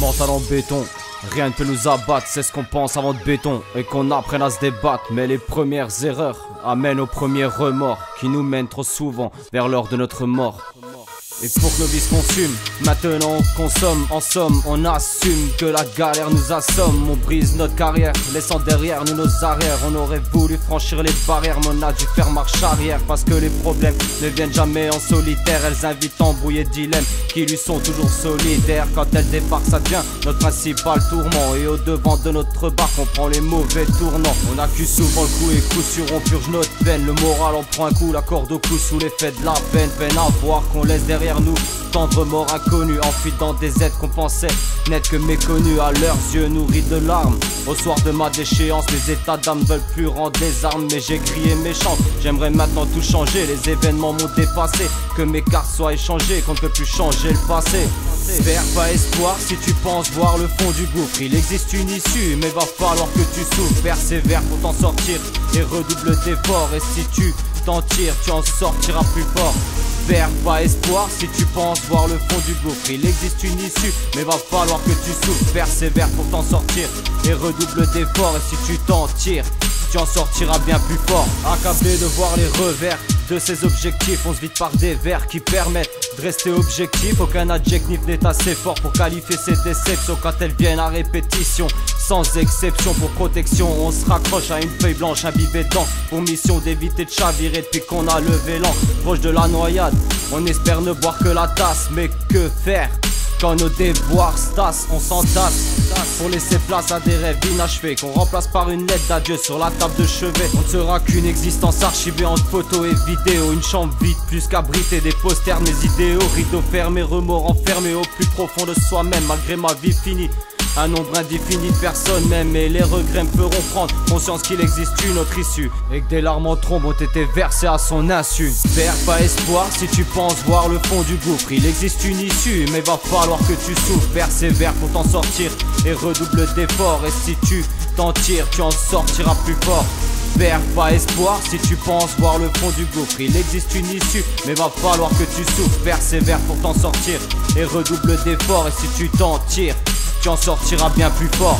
Mental en béton, rien ne peut nous abattre, c'est ce qu'on pense avant de béton. Et qu'on apprenne à se débattre, mais les premières erreurs amènent aux premiers remords qui nous mènent trop souvent vers l'heure de notre mort. Et pour que nos vies se consument, maintenant on consomme. En somme, on assume que la galère nous assomme. On brise notre carrière, laissant derrière nous nos arrières. On aurait voulu franchir les barrières, mais on a dû faire marche arrière. Parce que les problèmes ne viennent jamais en solitaire. Elles invitent embrouiller dilemmes qui lui sont toujours solidaires. Quand elles débarquent, ça devient notre principal tourment. Et au devant de notre barque, on prend les mauvais tournants. On accuse souvent le coup et coup sûr on purge notre peine. Le moral en prend un coup, la corde au cou sous l'effet de la peine. Peine à voir qu'on laisse derrière nous tendre mort inconnue, enfuis dans des aides qu'on pensait n'être que méconnus. À leurs yeux nourris de larmes, au soir de ma déchéance, les états d'âme veulent plus rendre des armes. Mais j'ai crié méchant, j'aimerais maintenant tout changer. Les événements m'ont dépassé, que mes cartes soient échangées, qu'on ne peut plus changer le passé. Perds pas espoir si tu penses voir le fond du gouffre. Il existe une issue, mais va falloir que tu souffres. Persévère pour t'en sortir et redouble d'efforts. Et si tu t'en tires, tu en sortiras plus fort. Perds pas espoir si tu penses voir le fond du gouffre. Il existe une issue, mais va falloir que tu souffres. Persévère pour t'en sortir et redouble d'efforts. Et si tu t'en tires, tu en sortiras bien plus fort. Accablé de voir les revers de ses objectifs, on se vide par des vers qui permettent de rester objectif. Aucun adjectif n'est assez fort pour qualifier ces déceptions quand elles viennent à répétition. Sans exception, pour protection, on se raccroche à une feuille blanche imbibée dedans, pour mission d'éviter de chavirer depuis qu'on a levé l'an. Proche de la noyade, on espère ne boire que la tasse. Mais que faire quand nos déboires se tassent? On s'entasse pour laisser place à des rêves inachevés qu'on remplace par une lettre d'adieu sur la table de chevet. On ne sera qu'une existence archivée entre photos et vidéos. Une chambre vide plus qu'abritée des posters de mes idéaux. Rideaux fermés, remords enfermés au plus profond de soi-même. Malgré ma vie finie, un nombre indéfini de personnes même. Et les regrets me feront prendre conscience qu'il existe une autre issue, et que des larmes en trombe ont été versées à son insu. Perds pas espoir si tu penses voir le fond du gouffre. Il existe une issue, mais va falloir que tu souffres. Persévère pour t'en sortir et redouble d'efforts. Et si tu t'en tires, tu en sortiras plus fort. Perds pas espoir si tu penses voir le fond du gouffre. Il existe une issue, mais va falloir que tu souffres. Persévère pour t'en sortir et redouble d'efforts. Et si tu t'en tires, tu en sortiras bien plus fort.